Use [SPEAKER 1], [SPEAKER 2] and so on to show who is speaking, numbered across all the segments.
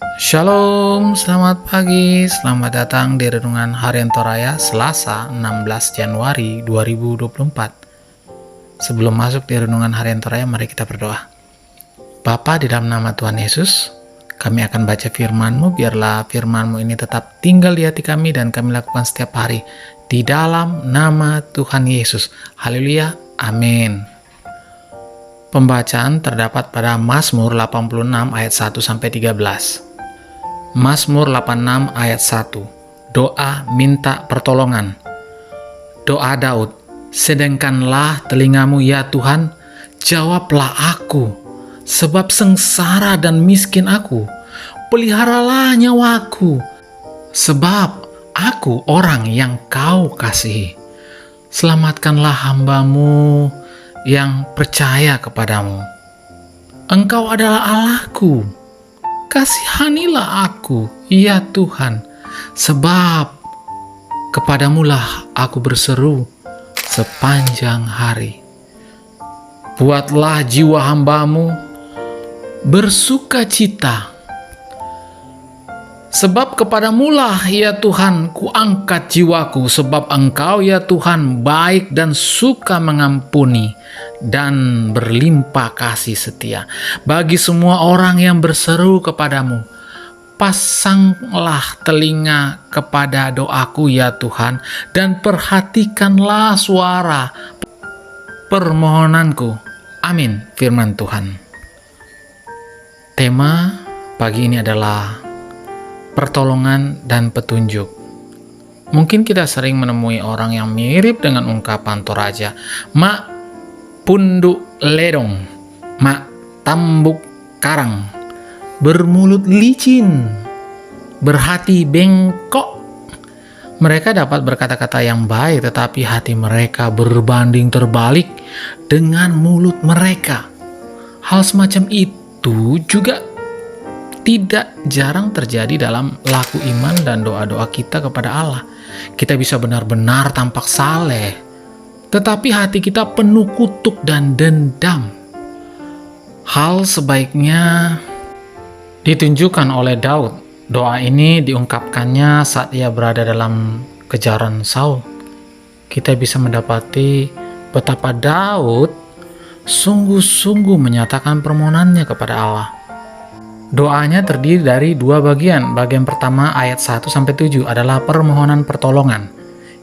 [SPEAKER 1] Shalom, selamat pagi, selamat datang di Renungan Harian Toraya Selasa 16 Januari 2024. Sebelum masuk di Renungan Harian Toraya, mari kita berdoa. Bapa, di dalam nama Tuhan Yesus, kami akan baca firman-Mu, biarlah firman-Mu ini tetap tinggal di hati kami dan kami lakukan setiap hari. Di dalam nama Tuhan Yesus. Haleluya, amin. Pembacaan terdapat pada Mazmur 86 ayat 1-13. Mazmur 86 ayat 1. Doa minta pertolongan. Doa Daud. Sedengkanlah telingamu ya Tuhan, jawablah aku, sebab sengsara dan miskin aku. Peliharalah nyawaku, sebab aku orang yang kau kasihi. Selamatkanlah hambamu yang percaya kepadamu. Engkau adalah Allahku. Kasihanilah aku, ya Tuhan, sebab kepadamulah aku berseru sepanjang hari. Buatlah jiwa hambamu bersuka cita, sebab kepadamulah, ya Tuhan, kuangkat jiwaku, sebab Engkau, ya Tuhan, baik dan suka mengampuni dan berlimpah kasih setia bagi semua orang yang berseru kepadamu. Pasanglah telinga kepada doaku, ya Tuhan, dan perhatikanlah suara permohonanku. Amin. Firman Tuhan. Tema pagi ini adalah pertolongan dan petunjuk. Mungkin kita sering menemui orang yang mirip dengan ungkapan Toraja, mak punduk ledong, mak tambuk karang, bermulut licin, berhati bengkok. Mereka dapat berkata-kata yang baik, tetapi hati mereka berbanding terbalik dengan mulut mereka. Hal semacam itu juga tidak jarang terjadi dalam laku iman dan doa-doa kita kepada Allah. Kita bisa benar-benar tampak saleh, tetapi hati kita penuh kutuk dan dendam. Hal sebaiknya ditunjukkan oleh Daud. Doa ini diungkapkannya saat ia berada dalam kejaran Saul. Kita bisa mendapati betapa Daud sungguh-sungguh menyatakan permohonannya kepada Allah. Doanya terdiri dari dua bagian. Bagian pertama ayat 1-7 adalah permohonan pertolongan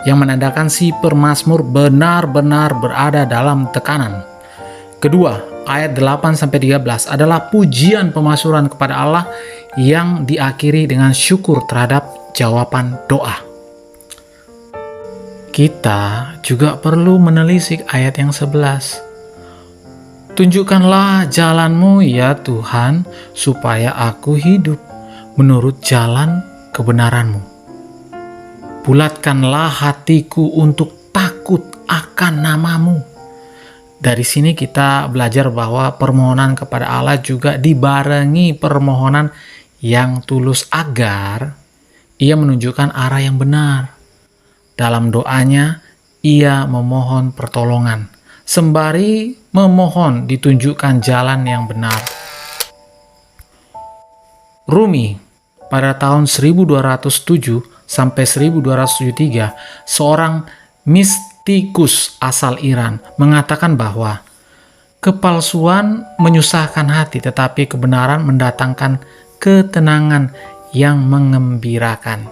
[SPEAKER 1] yang menandakan si pemazmur benar-benar berada dalam tekanan. Kedua, ayat 8-13 adalah pujian pemazmuran kepada Allah yang diakhiri dengan syukur terhadap jawaban doa. Kita juga perlu menelisik ayat yang 11. Tunjukkanlah jalanmu ya Tuhan, supaya aku hidup menurut jalan kebenaranmu. Bulatkanlah hatiku untuk takut akan namamu. Dari sini kita belajar bahwa permohonan kepada Allah juga dibarengi permohonan yang tulus agar ia menunjukkan arah yang benar. Dalam doanya, ia memohon pertolongan, sembari memohon ditunjukkan jalan yang benar. Rumi pada tahun 1207 sampai 1273, seorang mistikus asal Iran mengatakan bahwa kepalsuan menyusahkan hati, tetapi kebenaran mendatangkan ketenangan yang mengembirakan.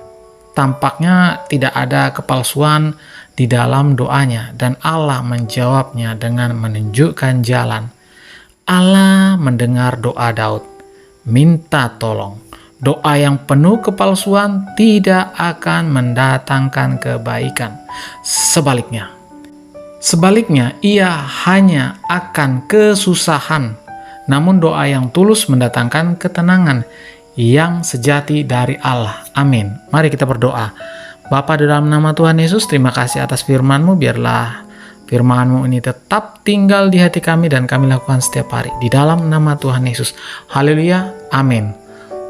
[SPEAKER 1] Tampaknya tidak ada kepalsuan di dalam doanya, dan Allah menjawabnya dengan menunjukkan jalan. Allah mendengar doa Daud, minta tolong. Doa yang penuh kepalsuan tidak akan mendatangkan kebaikan. Sebaliknya, ia hanya akan kesusahan. Namun doa yang tulus mendatangkan ketenangan yang sejati dari Allah. Amin. Mari kita berdoa. Bapa, di dalam nama Tuhan Yesus, terima kasih atas firman-Mu. Biarlah firman-Mu ini tetap tinggal di hati kami dan kami lakukan setiap hari. Di dalam nama Tuhan Yesus. Haleluya. Amin.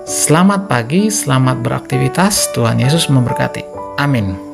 [SPEAKER 1] Selamat pagi, selamat beraktivitas. Tuhan Yesus memberkati. Amin.